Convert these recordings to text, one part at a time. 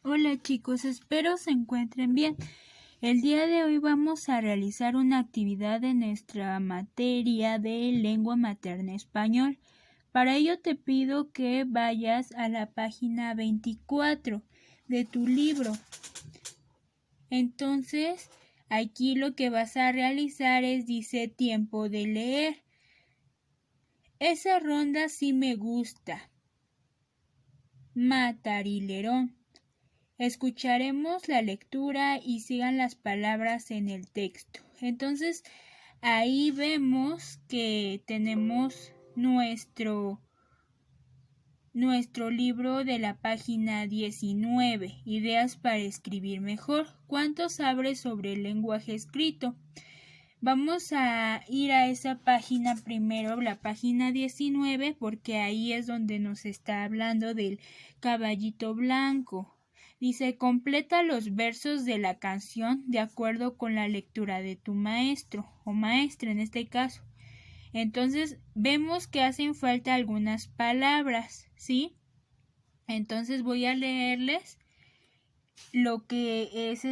Hola chicos, espero se encuentren bien. El día de hoy vamos a realizar una actividad en nuestra materia de lengua materna español. Para ello te pido que vayas a la página 24 de tu libro. Entonces, aquí lo que vas a realizar dice tiempo de leer. Esa ronda sí me gusta. Matarilerón. Escucharemos la lectura y sigan las palabras en el texto. Entonces, ahí vemos que tenemos nuestro libro de la página 19, Ideas para escribir mejor. ¿Cuánto sabes sobre el lenguaje escrito? Vamos a ir a esa página primero, la página 19, porque ahí es donde nos está hablando del caballito blanco. Dice, completa los versos de la canción de acuerdo con la lectura de tu maestro o maestra en este caso. Entonces vemos que hacen falta algunas palabras, ¿sí? Entonces voy a leerles lo que es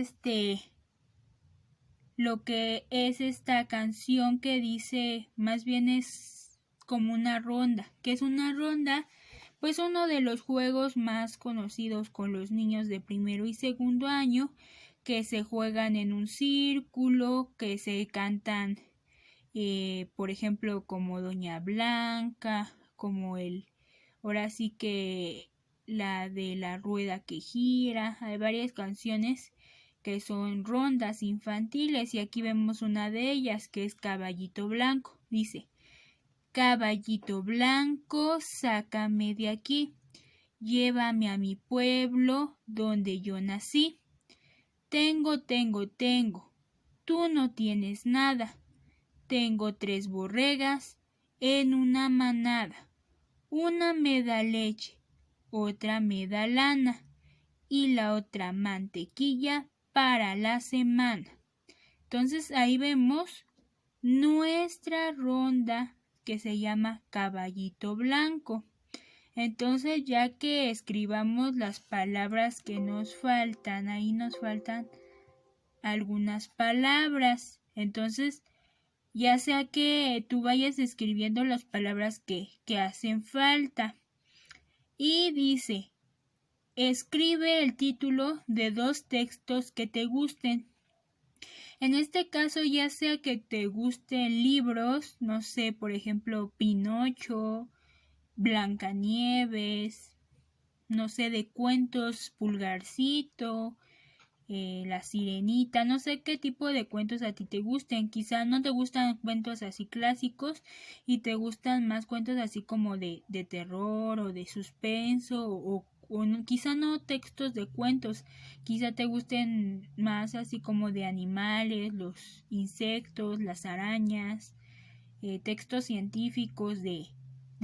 esta canción que dice, más bien es como una ronda. ¿Qué es una ronda? Pues uno de los juegos más conocidos con los niños de primero y segundo año, que se juegan en un círculo, que se cantan, por ejemplo, como Doña Blanca, como ahora sí que la de la rueda que gira. Hay varias canciones que son rondas infantiles y aquí vemos una de ellas que es Caballito Blanco. Dice, caballito blanco, sácame de aquí, llévame a mi pueblo donde yo nací. Tengo, tú no tienes nada. Tengo 3 borregas en una manada. Una me da leche, otra me da lana y la otra mantequilla para la semana. Entonces ahí vemos nuestra ronda que se llama Caballito Blanco. Entonces, ya que escribamos las palabras que nos faltan, ahí nos faltan algunas palabras. Entonces, ya sea que tú vayas escribiendo las palabras que hacen falta. Y dice, escribe el título de 2 textos que te gusten. En este caso, ya sea que te gusten libros, no sé, por ejemplo, Pinocho, Blancanieves, no sé, de cuentos, Pulgarcito, La Sirenita, no sé qué tipo de cuentos a ti te gusten. Quizá no te gustan cuentos así clásicos y te gustan más cuentos así como de terror o de suspenso o quizá no textos de cuentos, quizá te gusten más así como de animales, los insectos, las arañas, textos científicos de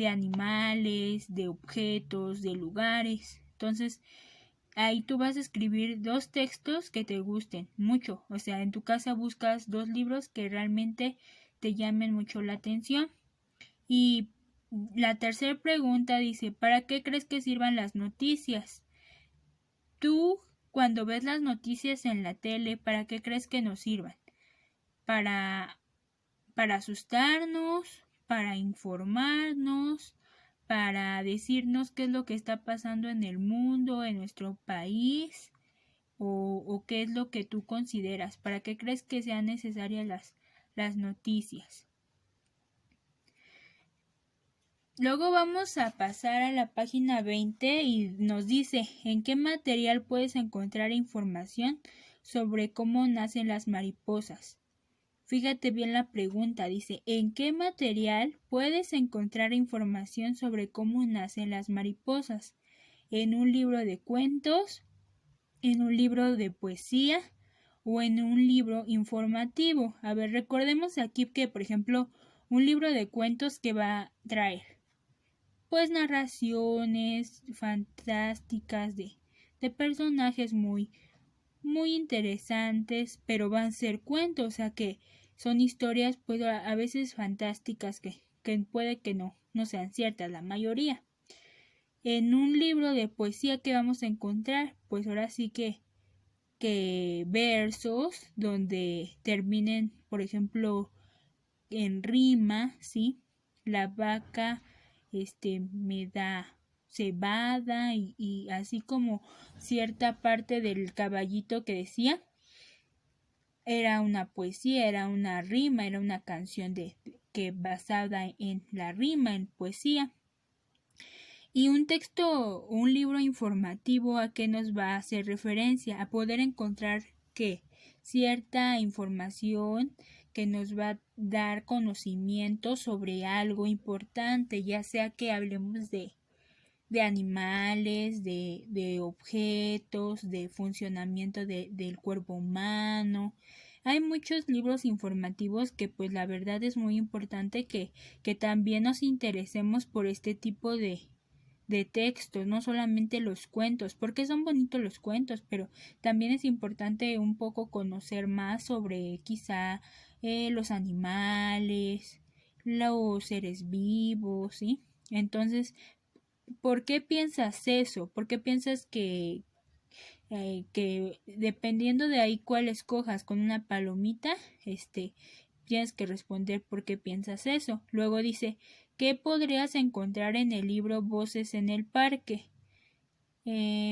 animales, de objetos, de lugares. Entonces, ahí tú vas a escribir 2 textos que te gusten mucho. O sea, en tu casa buscas 2 libros que realmente te llamen mucho la atención. Y la tercera pregunta dice, ¿para qué crees que sirvan las noticias? Tú, cuando ves las noticias en la tele, ¿para qué crees que nos sirvan? Para asustarnos, para informarnos, para decirnos qué es lo que está pasando en el mundo, en nuestro país, o qué es lo que tú consideras, para qué crees que sean necesarias las noticias. Luego vamos a pasar a la página 20 y nos dice en qué material puedes encontrar información sobre cómo nacen las mariposas. Fíjate bien la pregunta, dice, ¿en qué material puedes encontrar información sobre cómo nacen las mariposas? ¿En un libro de cuentos? ¿En un libro de poesía? ¿O en un libro informativo? A ver, recordemos aquí que, por ejemplo, un libro de cuentos que va a traer, pues narraciones fantásticas de personajes muy interesantes, pero van a ser cuentos, o sea que son historias pues a veces fantásticas que puede que no sean ciertas la mayoría. En un libro de poesía que vamos a encontrar, pues ahora sí que versos donde terminen, por ejemplo, en rima, ¿sí? La vaca me da cebada y así como cierta parte del caballito que decía era una poesía, era una rima, era una canción que basada en la rima, en poesía. Y un texto, un libro informativo, ¿a qué nos va a hacer referencia? A poder encontrar que cierta información que nos va a dar conocimiento sobre algo importante, ya sea que hablemos de animales, de objetos, de funcionamiento del cuerpo humano. Hay muchos libros informativos que pues la verdad es muy importante que también nos interesemos por este tipo de textos, no solamente los cuentos, porque son bonitos los cuentos, pero también es importante un poco conocer más sobre quizá los animales, los seres vivos, ¿sí? Entonces, ¿por qué piensas eso? ¿Por qué piensas que dependiendo de ahí cuál escojas con una palomita, tienes que responder por qué piensas eso? Luego dice, ¿qué podrías encontrar en el libro Voces en el Parque?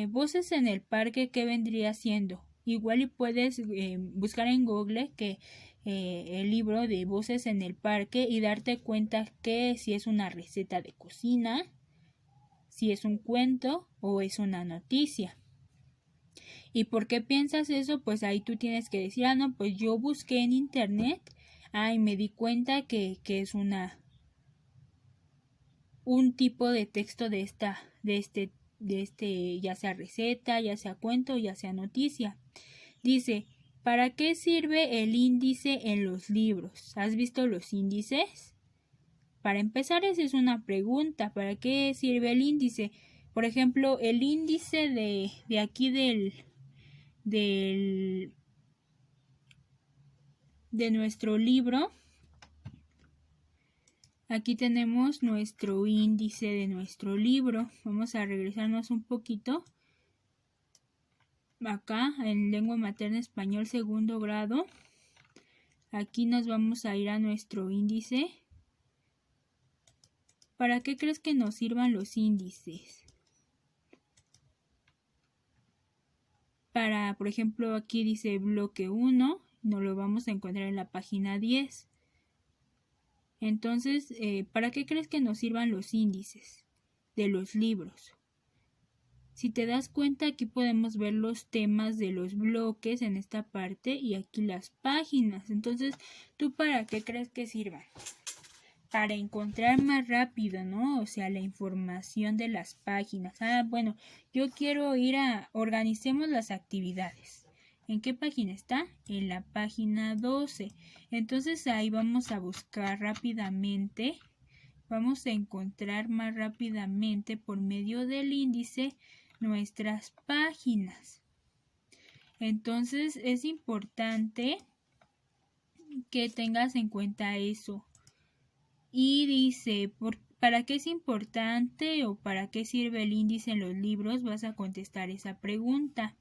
Voces en el Parque, ¿qué vendría siendo? Igual y puedes buscar en Google que el libro de Voces en el Parque y darte cuenta que si es una receta de cocina, si es un cuento o es una noticia. ¿Y por qué piensas eso? Pues ahí tú tienes que decir, no, pues yo busqué en internet, y me di cuenta que es un tipo de texto de ya sea receta, ya sea cuento, ya sea noticia. Dice, ¿para qué sirve el índice en los libros? ¿Has visto los índices? Para empezar, esa es una pregunta. ¿Para qué sirve el índice? Por ejemplo, el índice de aquí de nuestro libro. Aquí tenemos nuestro índice de nuestro libro. Vamos a regresarnos un poquito. Acá, en lengua materna español segundo grado. Aquí nos vamos a ir a nuestro índice. ¿Para qué crees que nos sirvan los índices? Para, por ejemplo, aquí dice bloque 1, nos lo vamos a encontrar en la página 10. Entonces, ¿para qué crees que nos sirvan los índices de los libros? Si te das cuenta, aquí podemos ver los temas de los bloques en esta parte y aquí las páginas. Entonces, ¿tú para qué crees que sirvan? Para encontrar más rápido, ¿no? O sea, la información de las páginas. Bueno, yo quiero ir organicemos las actividades. ¿En qué página está? En la página 12. Entonces ahí vamos a buscar rápidamente. Vamos a encontrar más rápidamente por medio del índice nuestras páginas. Entonces es importante que tengas en cuenta eso. Y dice, ¿para qué es importante o para qué sirve el índice en los libros? Vas a contestar esa pregunta.